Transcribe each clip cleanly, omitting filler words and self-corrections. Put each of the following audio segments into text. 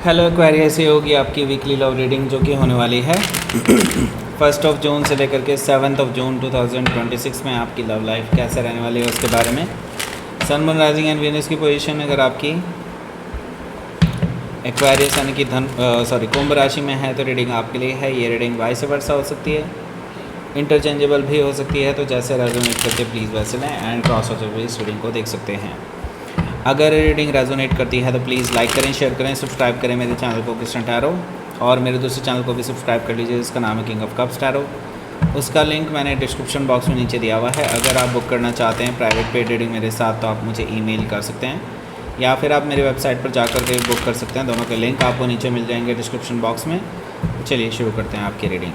Hello Aquarius, ये होगी आपकी वीकली लव रीडिंग जो कि होने वाली है 1 जून से लेकर के 7 जून 2026 में आपकी लव लाइफ कैसे रहने वाली है उसके बारे में। Sun moon rising and Venus की पोजीशन अगर आपकी एक्वेरियस यानी कि कुंभ राशि में है तो रीडिंग आपके लिए है। ये रीडिंग वाइस वर्सा हो सकती है, इंटरचेंजेबल भी हो सकती है, तो जैसे रेजोनेट करके प्लीज़ वैसे लें एंड क्रॉस होते हुए इस रीडिंग को देख सकते हैं। अगर रीडिंग रेजोनेट करती है तो प्लीज़ लाइक करें, शेयर करें, सब्सक्राइब करें मेरे चैनल को क्रिस्टन टैरो, और मेरे दूसरे चैनल को भी सब्सक्राइब कर लीजिए जिसका नाम है किंग ऑफ कप्स टैरो। उसका लिंक मैंने डिस्क्रिप्शन बॉक्स में नीचे दिया हुआ है। अगर आप बुक करना चाहते हैं प्राइवेट पेड रीडिंग मेरे साथ तो आप मुझे ईमेल कर सकते हैं या फिर आप मेरी वेबसाइट पर जाकर के बुक कर सकते हैं। दोनों के लिंक आपको नीचे मिल जाएंगे डिस्क्रिप्शन बॉक्स में। चलिए शुरू करते हैं आपकी रीडिंग।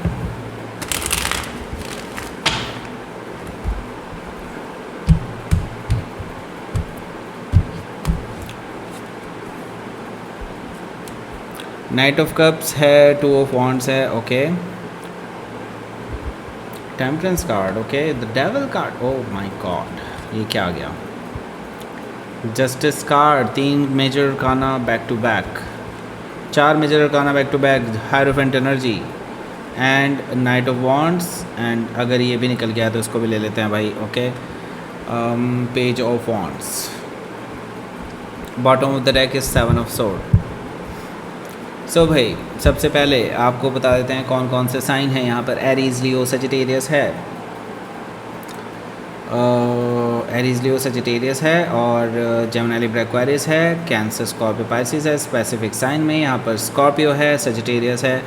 नाइट ऑफ कप्स है, 2 ऑफ वॉन्ड्स है, okay, temperance card, okay, the devil card, oh my God, ये क्या आ गया, justice card, 3 major arcana back to back, 4 major arcana back to back, hierophant energy and knight of wands, and अगर ये भी निकल गया तो इसको भी ले लेते हैं भाई, okay, page of wands. Bottom of the deck is 7 of sword. So भाई सबसे पहले आपको बता देते हैं कौन कौन से साइन हैं यहाँ पर। एरीज, लियो, सजिटेरियस है, एरीज, लियो, सजिटेरियस है, और जेमिनी, लिब्रा, एक्वेरियस है, कैंसर, स्कॉर्पियो, पाइसिस है। स्पेसिफिक साइन में यहाँ पर स्कॉर्पियो है, सजिटेरियस है,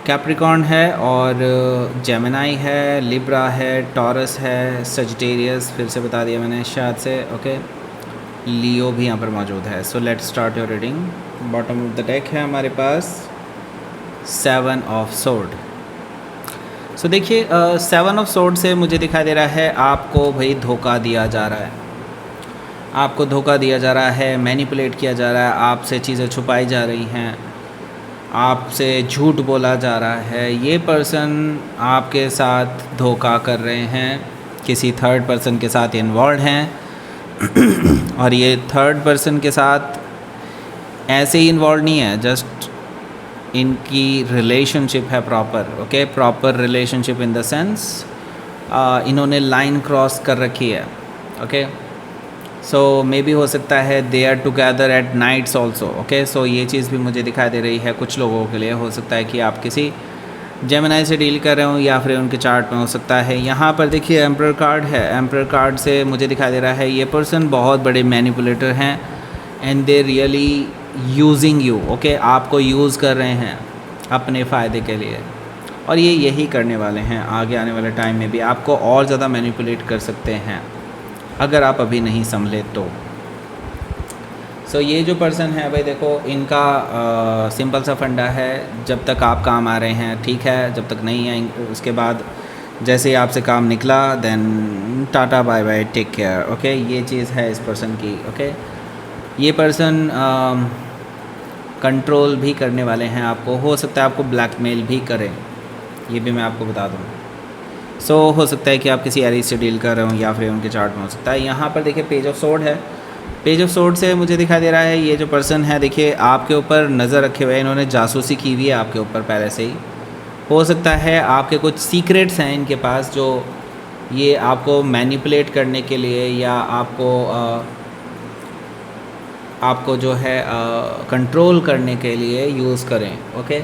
कैप्रिकॉर्न है, और जेमिनी है, लिब्रा है, टॉरस है, सजिटेरियस फिर से बता दिया मैंने शायद से, ओके, लियो भी यहाँ पर मौजूद है। So let start your reading. Bottom of the deck है हमारे पास 7 ऑफ सोर्ड। सो देखिए 7 ऑफ सोर्ड से मुझे दिखाई दे रहा है आपको भाई धोखा दिया जा रहा है, आपको धोखा दिया जा रहा है, मैनिपुलेट किया जा रहा है, आपसे चीज़ें छुपाई जा रही हैं, आपसे झूठ बोला जा रहा है। ये पर्सन आपके साथ धोखा कर रहे हैं, किसी थर्ड पर्सन के साथ इन्वॉल्व हैं और ये थर्ड पर्सन के साथ ऐसे ही इन्वॉल्व नहीं है, जस्ट इनकी रिलेशनशिप है proper, okay, proper relationship in the sense इन्होंने लाइन क्रॉस कर रखी है, ओके। सो मे बी हो सकता है they are together at nights also, okay. So ये चीज़ भी मुझे दिखाई दे रही है कुछ लोगों के लिए। हो सकता है कि आप किसी जेमिनी से डील कर रहे हो या फिर उनके चार्ट में हो सकता है। यहाँ पर देखिए एम्परर कार्ड है, एम्परर कार्ड से मुझे दिखाई दे रहा है ये पर्सन बहुत बड़े मैनिपुलेटर हैं and they really using you, okay, आपको यूज़ कर रहे हैं अपने फ़ायदे के लिए, और ये यही करने वाले हैं आगे आने वाले टाइम में भी। आपको और ज़्यादा मैनिपुलेट कर सकते हैं अगर आप अभी नहीं संभले तो। सो ये जो पर्सन है भाई देखो, इनका सिंपल सा फंडा है, जब तक आप काम आ रहे हैं ठीक है, जब तक नहीं है उसके बाद जैसे ही आपसे काम निकला then ta-ta bye bye take care, okay. ये चीज़ है इस पर्सन की, ओके। ये पर्सन कंट्रोल भी करने वाले हैं आपको, हो सकता है आपको ब्लैकमेल भी करें, ये भी मैं आपको बता दूँ। सो हो सकता है कि आप किसी एरीज से डील कर रहे हो या फिर उनके चार्ट में हो सकता है। यहाँ पर देखिए पेज ऑफ सोर्ड है, पेज ऑफ सोर्ड से मुझे दिखाई दे रहा है ये जो पर्सन है देखिए आपके ऊपर नज़र रखे हुए हैं, इन्होंने जासूसी की हुई है आपके ऊपर पहले से ही। हो सकता है आपके कुछ सीक्रेट्स हैं इनके पास जो ये आपको मैनिपुलेट करने के लिए या आपको जो है कंट्रोल करने के लिए यूज़ करें, ओके।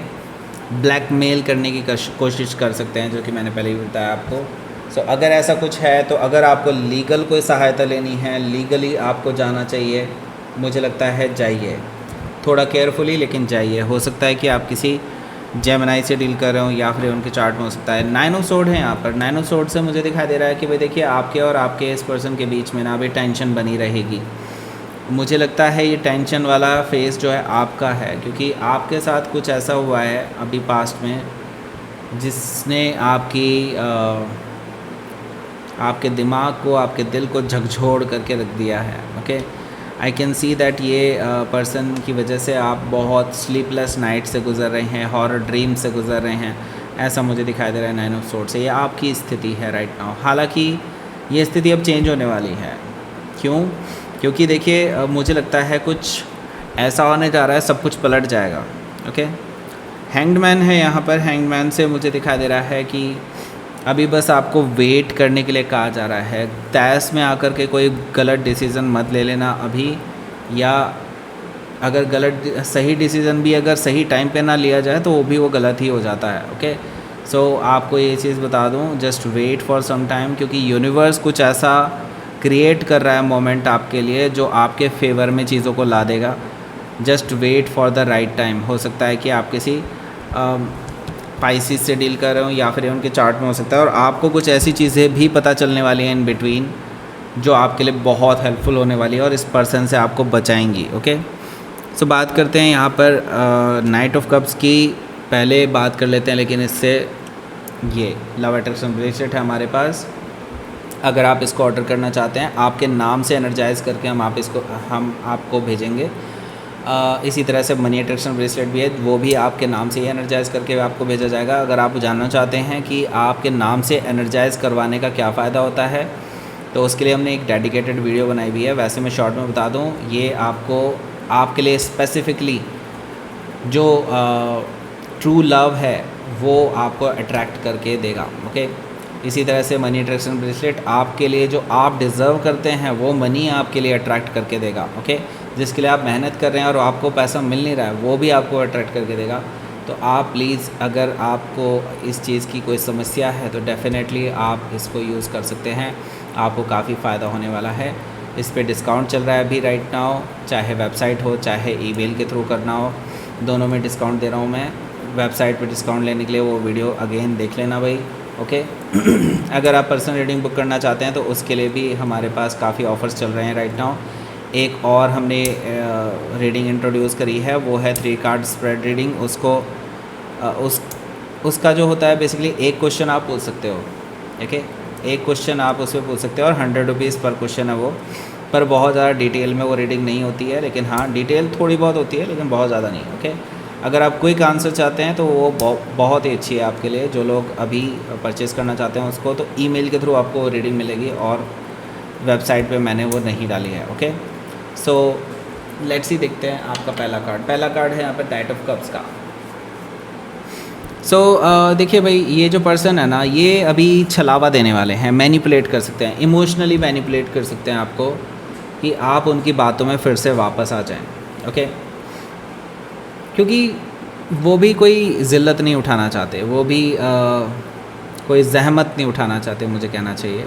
ब्लैकमेल करने की कोशिश कर सकते हैं, जो कि मैंने पहले ही बताया आपको। सो अगर ऐसा कुछ है तो अगर आपको लीगल कोई सहायता लेनी है, लीगली आपको जाना चाहिए, मुझे लगता है जाइए, थोड़ा केयरफुली लेकिन जाइए। हो सकता है कि आप किसी जेमिनी से डील कर रहे हो या फिर उनके चार्ट में हो सकता है। 9 ऑफ सोर्ड है यहाँ पर। 9 ऑफ सोर्ड से मुझे दिखाई दे रहा है कि भाई देखिए आपके और आपके इस पर्सन के बीच में ना भी टेंशन बनी रहेगी। मुझे लगता है ये टेंशन वाला फेस जो है आपका है, क्योंकि आपके साथ कुछ ऐसा हुआ है अभी पास्ट में जिसने आपके दिमाग को, आपके दिल को झकझोर करके रख दिया है, okay. I can see that ये पर्सन की वजह से आप बहुत स्लीपलेस नाइट से गुज़र रहे हैं, हॉरर ड्रीम से गुज़र रहे हैं, ऐसा मुझे दिखाई दे रहा है 9 ऑफ सोर्ड से। ये आपकी स्थिति है राइट नाउ। हालांकि ये स्थिति अब चेंज होने वाली है। क्यों? क्योंकि देखिए मुझे लगता है कुछ ऐसा होने जा रहा है सब कुछ पलट जाएगा। ओके, हैंग्डमैन है यहाँ पर। हैंग्डमैन से मुझे दिखाई दे रहा है कि अभी बस आपको वेट करने के लिए कहा जा रहा है। तैस में आकर के कोई गलत डिसीज़न मत ले लेना अभी, या अगर सही डिसीज़न भी अगर सही टाइम पे ना लिया जाए तो वो भी वो गलत ही हो जाता है। ओके, सो आपको ये चीज़ बता दूँ, just wait for some time, क्योंकि यूनिवर्स कुछ ऐसा क्रिएट कर रहा है मोमेंट आपके लिए जो आपके फेवर में चीज़ों को ला देगा। Just wait for the right time. हो सकता है कि आप किसी पाइसिस से डील कर रहे हो या फिर उनके चार्ट में हो सकता है, और आपको कुछ ऐसी चीज़ें भी पता चलने वाली हैं इन बिटवीन जो आपके लिए बहुत हेल्पफुल होने वाली है और इस पर्सन से आपको बचाएंगी। ओके, सो बात करते हैं यहाँ पर नाइट ऑफ कप्स की। पहले बात कर लेते हैं, लेकिन इससे ये लव अट्रैक्शन ब्रेसलेट है हमारे पास। अगर आप इसको ऑर्डर करना चाहते हैं, आपके नाम से एनर्जाइज़ करके हम आपको भेजेंगे। इसी तरह से मनी अट्रैक्शन ब्रेसलेट भी है, वो भी आपके नाम से ही एनर्जाइज़ करके आपको भेजा जाएगा। अगर आप जानना चाहते हैं कि आपके नाम से एनर्जाइज़ करवाने का क्या फ़ायदा होता है, तो उसके लिए हमने एक डेडिकेटेड वीडियो बनाई हुई है। वैसे मैं शॉर्ट में बता दूं, ये आपके लिए स्पेसिफ़िकली जो ट्रू लव है वो आपको अट्रैक्ट करके देगा। ओके, इसी तरह से मनी अट्रैक्शन ब्रेसलेट आपके लिए जो आप डिज़र्व करते हैं वो मनी आपके लिए अट्रैक्ट करके देगा। ओके, जिसके लिए आप मेहनत कर रहे हैं और आपको पैसा मिल नहीं रहा है, वो भी आपको अट्रैक्ट करके देगा। तो आप प्लीज़, अगर आपको इस चीज़ की कोई समस्या है तो डेफ़िनेटली आप इसको यूज़ कर सकते हैं, आपको काफ़ी फ़ायदा होने वाला है। इस पे डिस्काउंट चल रहा है अभी राइट नाउ, चाहे वेबसाइट हो चाहे ईमेल के थ्रू करना हो, दोनों में डिस्काउंट दे रहा हूँ मैं। वेबसाइट पे डिस्काउंट लेने के लिए वो वीडियो अगेन देख लेना भाई। ओके, अगर आप पर्सनल रीडिंग बुक करना चाहते हैं तो उसके लिए भी हमारे पास काफ़ी ऑफ़र्स चल रहे हैं राइट नाउ। एक और हमने रीडिंग इंट्रोड्यूस करी है, वो है 3 कार्ड स्प्रेड रीडिंग। उसका जो होता है बेसिकली एक क्वेश्चन आप पूछ सकते हो। ठीक है, एक क्वेश्चन आप उसमें पूछ सकते हो और 100 रुपीज़ पर क्वेश्चन है वो, पर बहुत ज़्यादा डिटेल में वो रीडिंग नहीं होती है, लेकिन हाँ डिटेल थोड़ी बहुत होती है लेकिन बहुत ज़्यादा नहीं। ओके, अगर आप क्विक आंसर चाहते हैं तो वो बहुत ही अच्छी है आपके लिए। जो लोग अभी परचेज़ करना चाहते हैं उसको, तो ईमेल के थ्रू आपको रीडिंग मिलेगी और वेबसाइट पे मैंने वो नहीं डाली है। ओके, सो लेट्स ही देखते हैं आपका पहला कार्ड है यहाँ पर नाइट ऑफ कप्स का। सो देखिए भाई, ये जो पर्सन है ना, ये अभी छलावा देने वाले हैं, मैनिपुलेट कर सकते हैं, इमोशनली मैनिपुलेट कर सकते हैं आपको कि आप उनकी बातों में फिर से वापस आ जाएं। ओके, क्योंकि वो भी कोई ज़िल्लत नहीं उठाना चाहते, वो भी कोई ज़हमत नहीं उठाना चाहते, मुझे कहना चाहिए।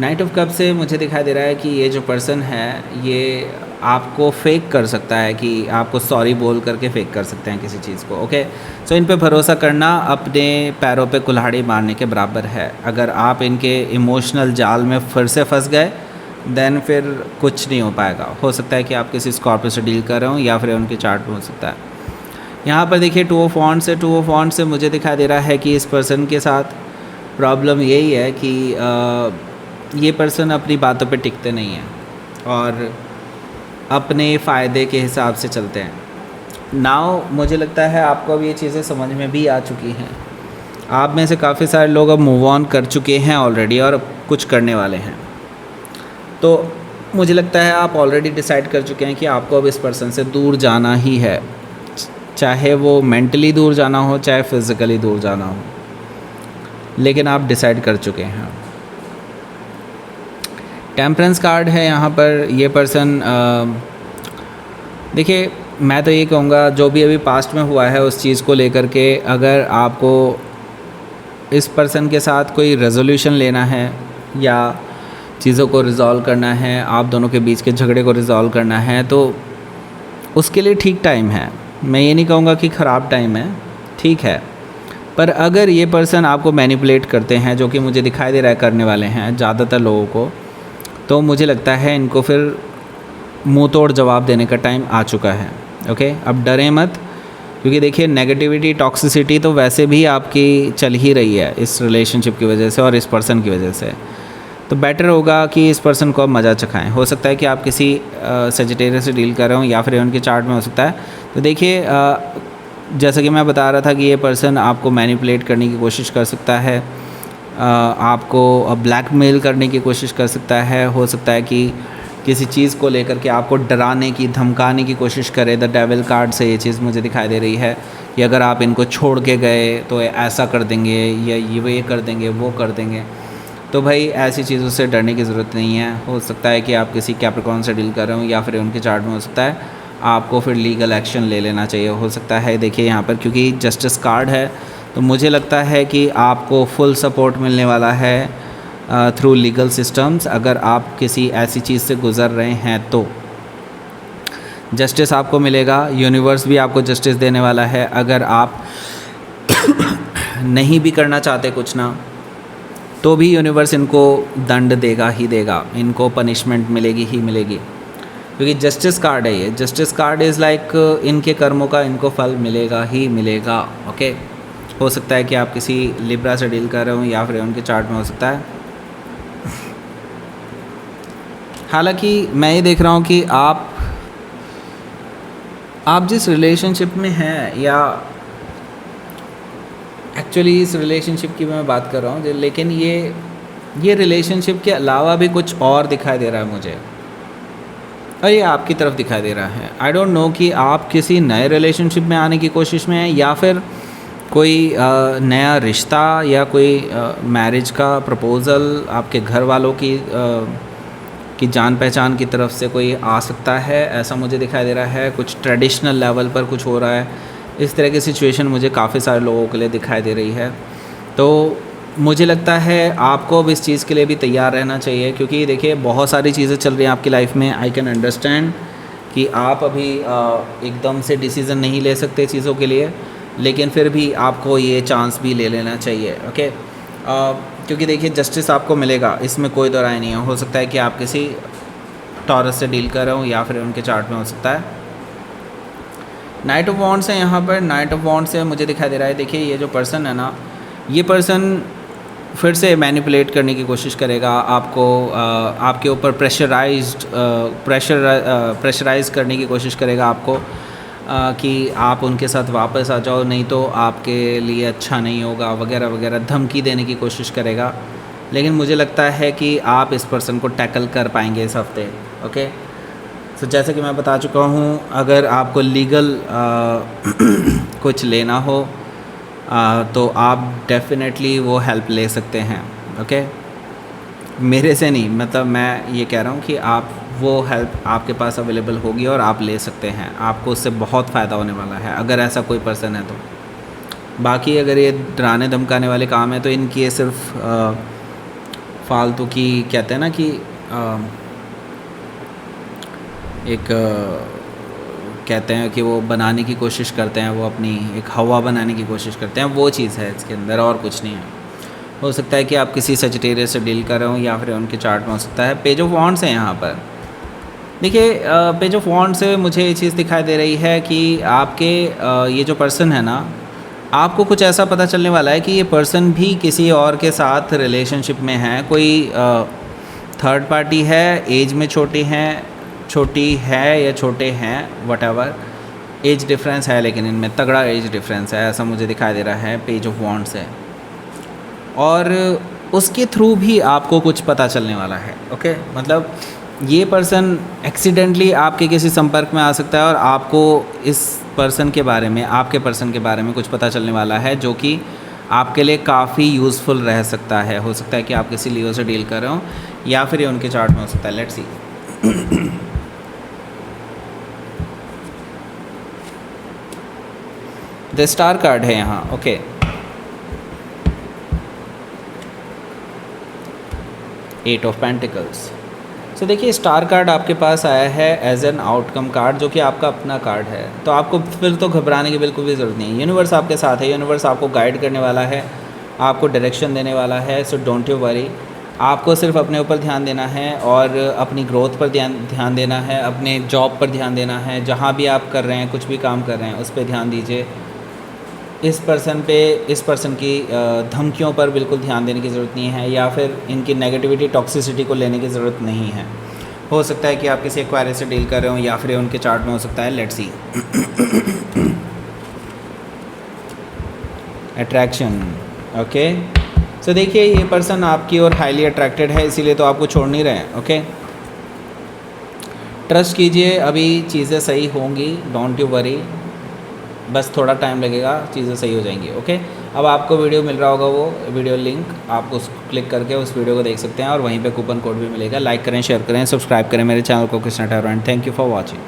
नाइट ऑफ कप से मुझे दिखाई दे रहा है कि ये जो पर्सन है ये आपको फेक कर सकता है, कि आपको सॉरी बोल करके फेक कर सकते हैं किसी चीज़ को। ओके, सो इन पे भरोसा करना अपने पैरों पे कुल्हाड़ी मारने के बराबर है। अगर आप इनके इमोशनल जाल में फिर से फंस गए, देन फिर कुछ नहीं हो पाएगा। हो सकता है कि आप किसी स्कॉर्पियो से डील कर रहे हो या फिर उनके चार्ट में हो सकता है। यहाँ पर देखिए 2 ऑफ वॉन्ड्स से मुझे दिखाई दे रहा है कि इस पर्सन के साथ प्रॉब्लम यही है कि ये पर्सन अपनी बातों पे टिकते नहीं हैं और अपने फ़ायदे के हिसाब से चलते हैं। नाउ मुझे लगता है आपको अब ये चीज़ें समझ में भी आ चुकी हैं। आप में से काफ़ी सारे लोग अब मूव ऑन कर चुके हैं ऑलरेडी और कुछ करने वाले हैं। तो मुझे लगता है आप ऑलरेडी डिसाइड कर चुके हैं कि आपको अब इस पर्सन से दूर जाना ही है, चाहे वो मेंटली दूर जाना हो चाहे फिज़िकली दूर जाना हो, लेकिन आप डिसाइड कर चुके हैं। टेम्परेंस कार्ड है यहाँ पर। ये पर्सन देखिए, मैं तो ये कहूँगा जो भी अभी पास्ट में हुआ है उस चीज़ को लेकर के, अगर आपको इस पर्सन के साथ कोई रेजोल्यूशन लेना है या चीज़ों को रिज़ॉल्व करना है, आप दोनों के बीच के झगड़े को रिज़ॉल्व करना है, तो उसके लिए ठीक टाइम है। मैं ये नहीं कहूँगा कि ख़राब टाइम है, ठीक है। पर अगर ये पर्सन आपको मैनिपुलेट करते हैं, जो कि मुझे दिखाई दे रहा है करने वाले हैं ज़्यादातर लोगों को, तो मुझे लगता है इनको फिर मुंह तोड़ जवाब देने का टाइम आ चुका है। ओके, अब डरें मत, क्योंकि देखिए नेगेटिविटी, टॉक्सिसिटी तो वैसे भी आपकी चल ही रही है इस रिलेशनशिप की वजह से और इस पर्सन की वजह से। तो बेटर होगा कि इस पर्सन को आप मज़ा चखाएं। हो सकता है कि आप किसी सेजिटेरियस से डील कर रहे हो या फिर उनके चार्ट में हो सकता है। तो देखिए जैसा कि मैं बता रहा था कि ये पर्सन आपको मैनिपुलेट करने की कोशिश कर सकता है, आपको ब्लैकमेल करने की कोशिश कर सकता है। हो सकता है कि किसी चीज़ को लेकर के आपको डराने की, धमकाने की कोशिश करे। द डेविल कार्ड से ये चीज़ मुझे दिखाई दे रही है कि अगर आप इनको छोड़ के गए तो ऐसा कर देंगे, या ये कर देंगे, वो कर देंगे। तो भाई ऐसी चीज़ों से डरने की ज़रूरत नहीं है। हो सकता है कि आप किसी कैप्रिकॉर्न से डील कर रहे हो, या फिर उनके चार्ट में हो सकता है आपको फिर लीगल एक्शन ले लेना चाहिए। हो सकता है, देखिए यहाँ पर क्योंकि जस्टिस कार्ड है, तो मुझे लगता है कि आपको फुल सपोर्ट मिलने वाला है थ्रू लीगल सिस्टम्स। अगर आप किसी ऐसी चीज़ से गुज़र रहे हैं तो जस्टिस आपको मिलेगा। यूनिवर्स भी आपको जस्टिस देने वाला है। अगर आप नहीं भी करना चाहते कुछ ना, तो भी यूनिवर्स इनको दंड देगा ही देगा, इनको पनिशमेंट मिलेगी ही मिलेगी, क्योंकि जस्टिस कार्ड है ये। जस्टिस कार्ड इज़ लाइक इनके कर्मों का इनको फल मिलेगा ही मिलेगा। ओके, हो सकता है कि आप किसी लिब्रा से डील कर रहे हो, या फिर उनके चार्ट में हो सकता है। हालांकि मैं ये देख रहा हूँ कि आप जिस रिलेशनशिप में हैं, या एक्चुअली इस रिलेशनशिप की मैं बात कर रहा हूँ, लेकिन ये रिलेशनशिप के अलावा भी कुछ और दिखाई दे रहा है मुझे, और ये आपकी तरफ दिखाई दे रहा है। आई डोंट नो कि आप किसी नए रिलेशनशिप में आने की कोशिश में हैं, या फिर कोई नया रिश्ता, या कोई मैरिज का प्रपोज़ल आपके घर वालों की जान पहचान की तरफ से कोई आ सकता है, ऐसा मुझे दिखाई दे रहा है। कुछ ट्रेडिशनल लेवल पर कुछ हो रहा है, इस तरह की सिचुएशन मुझे काफ़ी सारे लोगों के लिए दिखाई दे रही है। तो मुझे लगता है आपको अब इस चीज़ के लिए भी तैयार रहना चाहिए, क्योंकि देखिए बहुत सारी चीज़ें चल रही हैं आपकी लाइफ में। आई कैन अंडरस्टैंड कि आप अभी एकदम से डिसीज़न नहीं ले सकते चीज़ों के लिए, लेकिन फिर भी आपको ये चांस भी ले लेना चाहिए। ओके, क्योंकि देखिए जस्टिस आपको मिलेगा, इसमें कोई दो राय नहीं है। हो सकता है कि आप किसी टॉरस से डील कर रहे हो, या फिर उनके चार्ट में हो सकता है नाइट ऑफ वॉन्ड्स है यहाँ पर। नाइट ऑफ वॉन्ड्स से मुझे दिखाई दे रहा है, देखिए ये जो पर्सन है ना, ये पर्सन फिर से मैनिपुलेट करने की कोशिश करेगा आपको, आपके ऊपर प्रेशराइज़ करने की कोशिश करेगा आपको, कि आप उनके साथ वापस आ जाओ, नहीं तो आपके लिए अच्छा नहीं होगा, वगैरह वगैरह, धमकी देने की कोशिश करेगा। लेकिन मुझे लगता है कि आप इस पर्सन को टैकल कर पाएंगे इस हफ्ते। ओके, तो जैसे कि मैं बता चुका हूँ, अगर आपको लीगल कुछ लेना हो तो आप डेफिनेटली वो हेल्प ले सकते हैं। ओके, मेरे से नहीं, मतलब मैं ये कह रहा हूँ कि आप वो हेल्प आपके पास अवेलेबल होगी और आप ले सकते हैं। आपको उससे बहुत फ़ायदा होने वाला है अगर ऐसा कोई पर्सन है तो। बाकी अगर ये डराने धमकाने वाले काम है तो इनकी ये सिर्फ फालतू की, कहते हैं ना कि कहते हैं कि वो बनाने की कोशिश करते हैं, वो अपनी एक हवा बनाने की कोशिश करते हैं, वो चीज़ है इसके अंदर, और कुछ नहीं है। हो सकता है कि आप किसी सजिटेरियस से डील कर रहे हो, या फिर उनके चार्ट में हो सकता है पेज ऑफ वॉन्ड्स है यहाँ पर। देखिए पेज ऑफ वॉन्ड्स से मुझे ये चीज़ दिखाई दे रही है कि आपके ये जो पर्सन है ना, आपको कुछ ऐसा पता चलने वाला है कि ये पर्सन भी किसी और के साथ रिलेशनशिप में है। कोई थर्ड पार्टी है, एज में छोटी है या छोटे हैं, वटएवर एज डिफरेंस है, लेकिन इनमें तगड़ा एज डिफरेंस है, ऐसा मुझे दिखाई दे रहा है पेज ऑफ वॉन्ड्स है। और उसके थ्रू भी आपको कुछ पता चलने वाला है। ओके, मतलब ये पर्सन एक्सीडेंटली आपके किसी संपर्क में आ सकता है, और आपको इस पर्सन के बारे में, आपके पर्सन के बारे में कुछ पता चलने वाला है, जो कि आपके लिए काफ़ी यूज़फुल रह सकता है। हो सकता है कि आप किसी लियो से डील कर रहे हो, या फिर ये उनके चार्ट में हो सकता है। Let's see. The star card है यहाँ। Okay, eight of pentacles. So देखिए स्टार कार्ड आपके पास आया है एज एन आउटकम कार्ड, जो कि आपका अपना कार्ड है। तो आपको फिर तो घबराने की बिल्कुल भी ज़रूरत नहीं है। यूनिवर्स आपके साथ है, यूनिवर्स आपको गाइड करने वाला है, आपको डायरेक्शन देने वाला है। सो डोंट यू वरी, आपको सिर्फ अपने ऊपर ध्यान देना है, और अपनी ग्रोथ पर ध्यान देना है, अपने जॉब पर ध्यान देना है। जहाँ भी आप कर रहे हैं, कुछ भी काम कर रहे हैं, उस पर ध्यान दीजिए। इस पर्सन की धमकियों पर बिल्कुल ध्यान देने की ज़रूरत नहीं है, या फिर इनकी नेगेटिविटी, टॉक्सिसिटी को लेने की ज़रूरत नहीं है। हो सकता है कि आप किसी एक्वायरर से डील कर रहे हो, या फिर उनके चार्ट में हो सकता है। Let's C. अट्रैक्शन। ओके, सो देखिए ये पर्सन आपकी ओर हाईली अट्रैक्टेड है, इसीलिए तो आपको छोड़ नहीं रहे हैं। ओके, ट्रस्ट कीजिए, अभी चीज़ें सही होंगी, डोंट यू वरी, बस थोड़ा टाइम लगेगा, चीज़ें सही हो जाएंगी। ओके, अब आपको वीडियो मिल रहा होगा, वो वीडियो लिंक आप उस क्लिक करके उस वीडियो को देख सकते हैं और वहीं पे कूपन कोड भी मिलेगा। लाइक करें, शेयर करें, सब्सक्राइब करें मेरे चैनल को कृष्णा ठहरो, and thank you for watching.